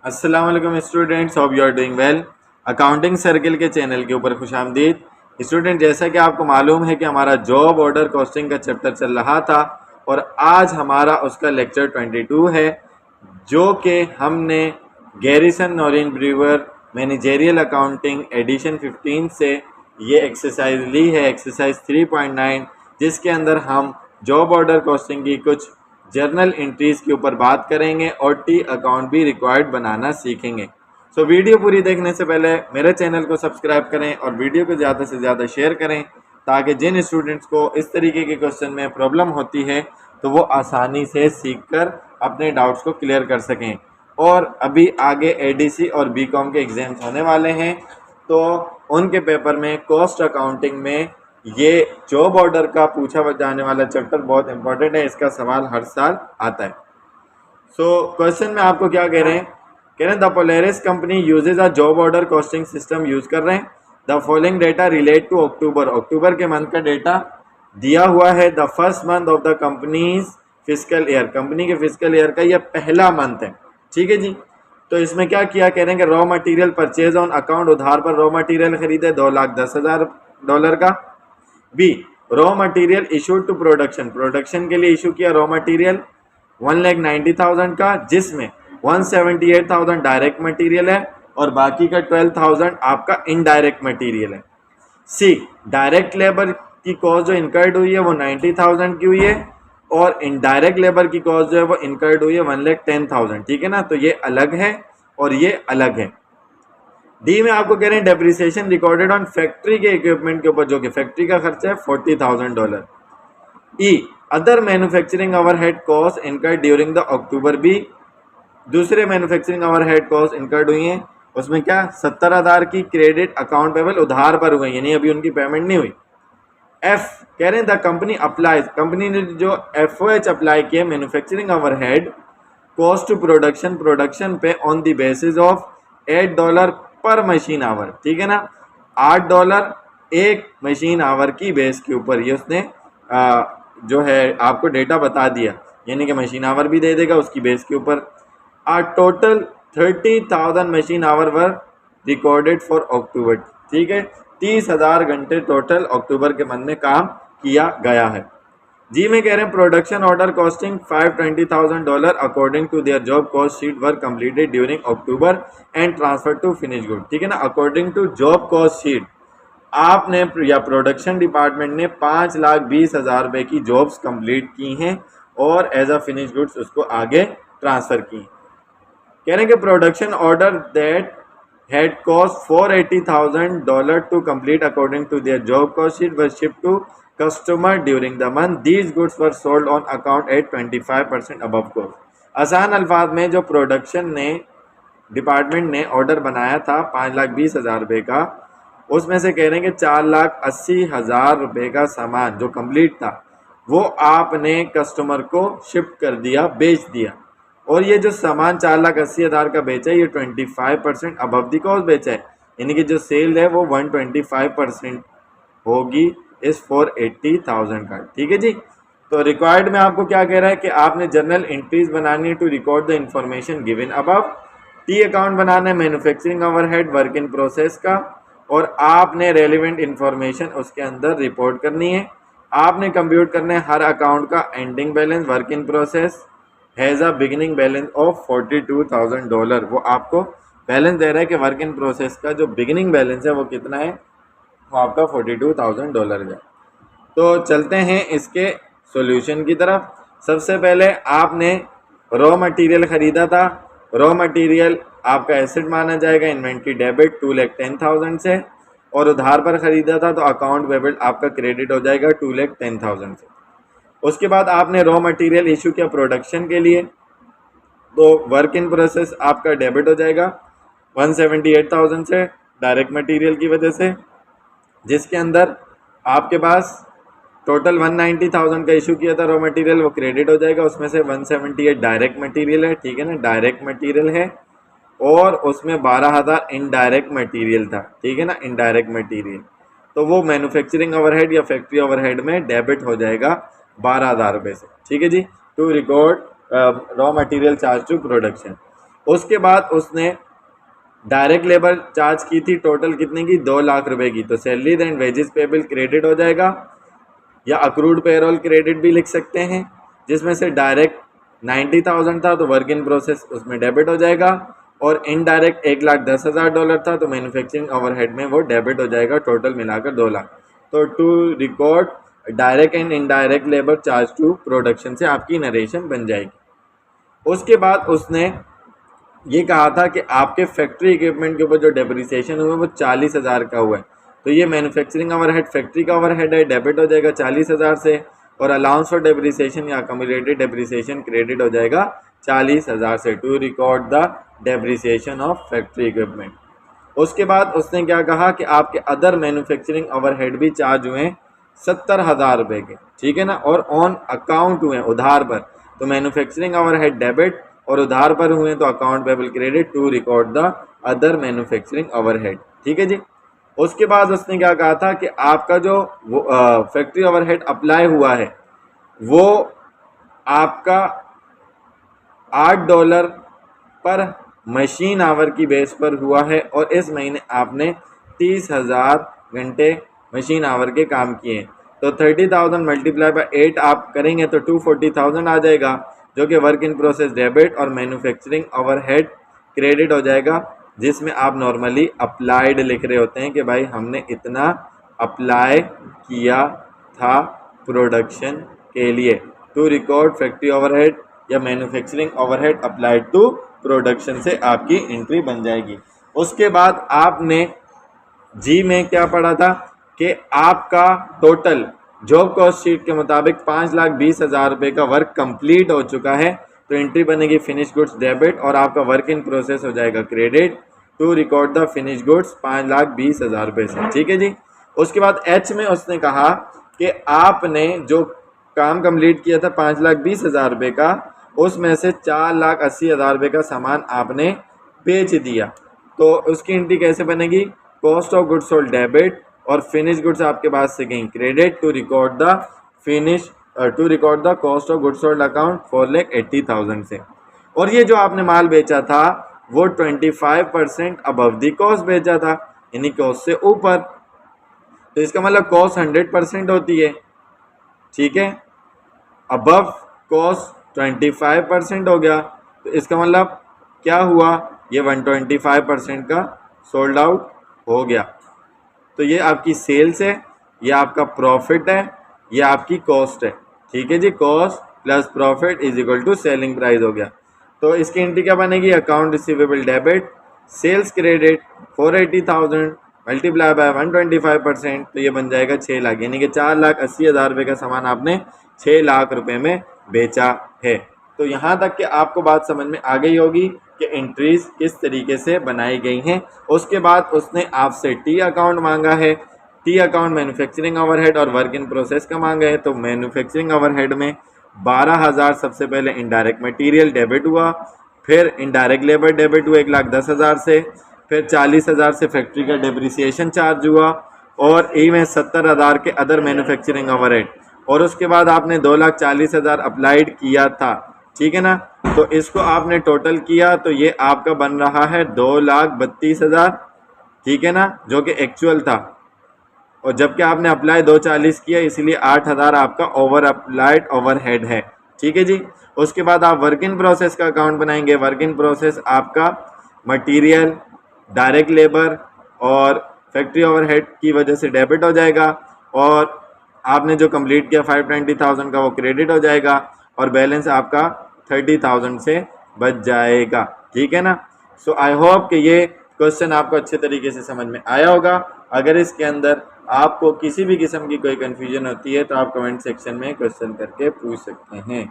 अस्सलाम वालेकुम students, hope you are doing well. Accounting circle के चैनल के ऊपर खुशामदीद। स्टूडेंट, जैसा कि आपको मालूम है कि हमारा जॉब ऑर्डर कॉस्टिंग का चैप्टर चल रहा था और आज हमारा उसका लेक्चर 22 है, जो कि हमने Garrison Noreen Brewer managerial accounting edition 15 से ये एक्सरसाइज ली है, एक्सरसाइज 3.9, जिसके अंदर हम जॉब ऑर्डर कॉस्टिंग की कुछ जर्नल एंट्रीज के ऊपर बात करेंगे और टी अकाउंट भी रिक्वायर्ड बनाना सीखेंगे। सो वीडियो पूरी देखने से पहले मेरे चैनल को सब्सक्राइब करें और वीडियो को ज़्यादा से ज़्यादा शेयर करें, ताकि जिन स्टूडेंट्स को इस तरीके के क्वेश्चन में प्रॉब्लम होती है तो वो आसानी से सीखकर अपने डाउट्स को क्लियर कर सकें। और अभी आगे एडीसी और बीकॉम के एग्जाम्स होने वाले हैं, तो उनके पेपर में कॉस्ट अकाउंटिंग में ये जॉब ऑर्डर का पूछा जाने वाला चैप्टर बहुत इंपॉर्टेंट है। इसका सवाल हर साल आता है। सो क्वेश्चन में आपको क्या कह रहे हैं? कह रहे हैं the Polaris company uses a job order costing system use कर रहे हैं। The following data relate to October, October के मंथ का डेटा दिया हुआ है। The first month of the company's physical year, company के फिजिकल ईयर का यह पहला मंथ है। ठीक है जी। तो इसमें क्या किया, कह रहे हैं कि raw material purchase on account, उधार पर रॉ मटेरियल खरीदे $2,10,000 का। B, raw material issued to production, production के लिए इशू किया रॉ मटेरियल 1,90,000 का, जिसमें 178,000 डायरेक्ट मटेरियल है और बाकी का 12,000 आपका इनडायरेक्ट मटेरियल है। सी, डायरेक्ट लेबर की कॉस्ट जो इनकर्ड हुई है वो 90,000 की हुई है और इनडायरेक्ट लेबर की कॉस्ट जो है वो इनकर्ड हुई है 1,10,000। ठीक है ना, तो ये अलग है और ये अलग है। डी में आपको कह रहे हैं डेप्रिसिएशन रिकॉर्डेड ऑन फैक्ट्री के इक्विपमेंट के ऊपर, जो कि फैक्ट्री का खर्चा है $40,000। E, other manufacturing overhead cost incurred during the October. B, दूसरे मैन्युफैक्चरिंग ओवरहेड कॉस्ट इनकर्ड हुई हैं, उसमें क्या 70,000 की क्रेडिट अकाउंट पेबल उधार पर हुई, यानी अभी उनकी पेमेंट नहीं हुई। एफ, कह रहे हैं द कंपनी अप्लाइज, कंपनी ने जो FOH अप्लाई किया manufacturing overhead cost to production, production पे on the basis of $8 per machine our. ठीक है ना, $8 एक मशीन आवर की बेस के ऊपर ये उसने जो है आपको डेटा बता दिया, यानी कि मशीन आवर भी दे देगा उसकी बेस के ऊपर। Total 30,000 machine our were recorded for October. ठीक है, 30,000 घंटे टोटल अक्टूबर के मंथ में काम किया गया है। जी में कह रहे हैं production order costing $520,000 according to their job cost sheet were completed during October and transfer to finish good. ठीक है ना, according to job cost sheet आपने या प्रोडक्शन डिपार्टमेंट ने 5,20,000 रुपये की जॉब्स कंप्लीट की हैं और एज अ फिनिश गुड्स उसको आगे ट्रांसफ़र की। कह रहे हैं कि production order that had cost $480,000 to complete according to their job cost sheet were shipped to customer during the month. These goods were sold on account at 25% above cost. आसान अल्फाज में जो प्रोडक्शन ने डिपार्टमेंट ने order बनाया था 5,20,000 रुपये का, उसमें से कह रहे हैं कि 4,80,000 रुपये का सामान जो कंप्लीट था वो आपने कस्टमर को शिफ्ट कर दिया, बेच दिया। और ये जो सामान 4,80,000 का बेचा है ये 25% अबव दी कॉस्ट बेचा है, यानी कि जो सेल है वो 125% होगी इस 480,000 का। ठीक है जी। तो रिक्वायर्ड में आपको क्या कह रहा है कि आपने जर्नल एंट्रीज बनानी है to record the information given above. T account बनाना है manufacturing overhead work in process का, और आपने रेलिवेंट इंफॉर्मेशन उसके अंदर रिपोर्ट करनी है। आपने कंप्यूट करना है हर अकाउंट का ending balance work in process has a beginning balance of $42,000। वो आपको बैलेंस दे रहा है कि वर्क इन प्रोसेस का जो बिगिनिंग बैलेंस है वो कितना है, वो आपका $42,000 है। तो चलते हैं इसके सॉल्यूशन की तरफ। सबसे पहले आपने रॉ मटेरियल ख़रीदा था, रॉ मटेरियल आपका एसेट माना जाएगा, इन्वेंट्री डेबिट 2,10,000 से, और उधार पर ख़रीदा था तो अकाउंट पेबल आपका क्रेडिट हो जाएगा 2,10,000 से। उसके बाद आपने रॉ मटेरियल इशू किया प्रोडक्शन के लिए, तो वर्क इन प्रोसेस आपका डेबिट हो जाएगा 178,000 से डायरेक्ट मटेरियल की वजह से, जिसके अंदर आपके पास टोटल 190,000 का इशू किया था रॉ मटेरियल, वो क्रेडिट हो जाएगा। उसमें से 178 डायरेक्ट मटेरियल है। ठीक है ना, डायरेक्ट मटेरियल है, और उसमें 12,000 इनडायरेक्ट मटेरियल था। ठीक है ना, इनडायरेक्ट मटेरियल, तो वो मैन्युफैक्चरिंग ओवरहेड या फैक्ट्री ओवरहेड में डेबिट हो जाएगा 12,000 रुपये से। ठीक है जी, to record raw material charge to production. उसके बाद उसने डायरेक्ट लेबर चार्ज की थी टोटल कितने की, 2 लाख रुपए की। तो salaries and wages payable credit हो जाएगा, या अक्रूड पेरोल क्रेडिट भी लिख सकते हैं, जिसमें से डायरेक्ट 90,000 था तो वर्क इन प्रोसेस उसमें डेबिट हो जाएगा, और इनडायरेक्ट $1,10,000 था तो मैन्युफैक्चरिंग ओवरहेड में वो डेबिट हो जाएगा, टोटल मिलाकर 2 लाख। तो to record direct and indirect labour charge to production से आपकी नरेशन बन जाएगी। उसके बाद उसने ये कहा था कि आपके फैक्ट्री इक्विपमेंट के ऊपर जो डेप्रिसिएशन हुआ वो 40,000 का हुआ है, तो ये मैन्युफैक्चरिंग ओवरहेड फैक्ट्री का ओवरहेड है, डेबिट हो जाएगा 40,000 से, और अलाउंस फॉर डेप्रिसिएशन या अक्यूमुलेटेड डेप्रिसिएशन क्रेडिट हो जाएगा 40,000 से, to record the depreciation of factory equipment. उसके बाद उसने क्या कहा कि आपके अदर मैन्युफैक्चरिंग ओवरहेड भी चार्ज हुए 70,000 रुपये के, ठीक है ना, और ऑन अकाउंट हुए उधार पर, तो मैन्युफैक्चरिंग ओवरहेड डेबिट और उधार पर हुए तो account payable credit to record the other manufacturing overhead, ठीक है जी। उसके बाद उसने क्या कहा था कि आपका जो फैक्ट्री ओवरहेड अप्लाई हुआ है वो आपका $8 पर मशीन आवर की बेस पर हुआ है, और इस महीने आपने 30,000 घंटे मशीन आवर के काम किए हैं, तो 30,000 मल्टीप्लाई बाय 8 आप करेंगे तो 240,000 आ जाएगा, जो कि वर्क इन प्रोसेस डेबिट और मैन्युफैक्चरिंग ओवरहेड क्रेडिट हो जाएगा, जिसमें आप नॉर्मली अप्लाइड लिख रहे होते हैं कि भाई हमने इतना अप्लाई किया था प्रोडक्शन के लिए, टू रिकॉर्ड फैक्ट्री ओवरहेड या manufacturing overhead applied to production से आपकी एंट्री बन जाएगी। उसके बाद आपने जी में क्या पढ़ा था कि आपका टोटल जॉब कॉस्ट शीट के मुताबिक 5,20,000 रुपये का वर्क कंप्लीट हो चुका है, तो एंट्री बनेगी फिनिश गुड्स डेबिट और आपका वर्क इन प्रोसेस हो जाएगा credit, to record the finish goods 5,20,000 रुपये से, ठीक है जी। उसके बाद एच में उसने कहा कि आपने जो काम कंप्लीट किया था 5,20,000 रुपये का, उसमें से 4,80,000 रुपये का सामान आपने बेच दिया, तो उसकी एंट्री कैसे बनेगी, cost of goods sold debit और फिनिश गुड्स आपके पास से गई credit, to record the cost of goods sold account 4,80,000 से। और ये जो आपने माल बेचा था वो 25% अबव दी कॉस्ट बेचा था, यानी कॉस्ट से ऊपर, तो इसका मतलब कॉस्ट 100% होती है, ठीक है, अबव कॉस्ट 25% हो गया, तो इसका मतलब क्या हुआ, ये 125% का सोल्ड आउट हो गया। तो ये आपकी सेल्स है, ये आपका प्रॉफिट है, ये आपकी कॉस्ट है, ठीक है जी, cost plus profit is equal to selling price हो गया। तो इसकी एंट्री क्या बनेगी, account receivable debit sales credit 480,000 multiply by 125%, तो ये बन जाएगा 6 लाख, यानी कि 4,80,000 रुपये का सामान आपने 6 लाख रुपए में बेचा है। तो यहाँ तक कि आपको बात समझ में आ गई होगी कि एंट्रीज किस तरीके से बनाई गई हैं। उसके बाद उसने आपसे टी अकाउंट मांगा है, टी अकाउंट मैन्युफैक्चरिंग ओवरहेड और वर्क इन प्रोसेस का मांगा है। तो मैन्युफैक्चरिंग ओवरहेड में 12,000 सबसे पहले इनडायरेक्ट मटेरियल डेबिट हुआ, फिर इनडायरेक्ट लेबर डेबिट हुआ 1,10,000 से, फिर 40,000 से फैक्ट्री का डेप्रिसिएशन चार्ज हुआ, और ई में 70,000 के अदर मैन्युफैक्चरिंग ओवरहेड, और उसके बाद आपने 2,40,000 अप्लाइड किया था, ठीक है ना। तो इसको आपने टोटल किया तो ये आपका बन रहा है 2,32,000, ठीक है ना, जो कि एक्चुअल था, और जबकि आपने अप्लाई 2,40 किया इसलिए 8,000 आपका ओवर अप्लाइड ओवरहेड है, ठीक है जी। उसके बाद आप वर्क इन प्रोसेस का अकाउंट बनाएंगे। वर्क इन प्रोसेस आपका मटेरियल, डायरेक्ट लेबर और फैक्ट्री ओवरहेड की वजह से डेबिट हो जाएगा, और आपने जो कंप्लीट किया 520,000 का वो क्रेडिट हो जाएगा, और बैलेंस आपका 30,000 से बच जाएगा, ठीक है ना। सो आई होप कि ये क्वेश्चन आपको अच्छे तरीके से समझ में आया होगा। अगर इसके अंदर आपको किसी भी किस्म की कोई कन्फ्यूजन होती है तो आप कमेंट सेक्शन में क्वेश्चन करके पूछ सकते हैं।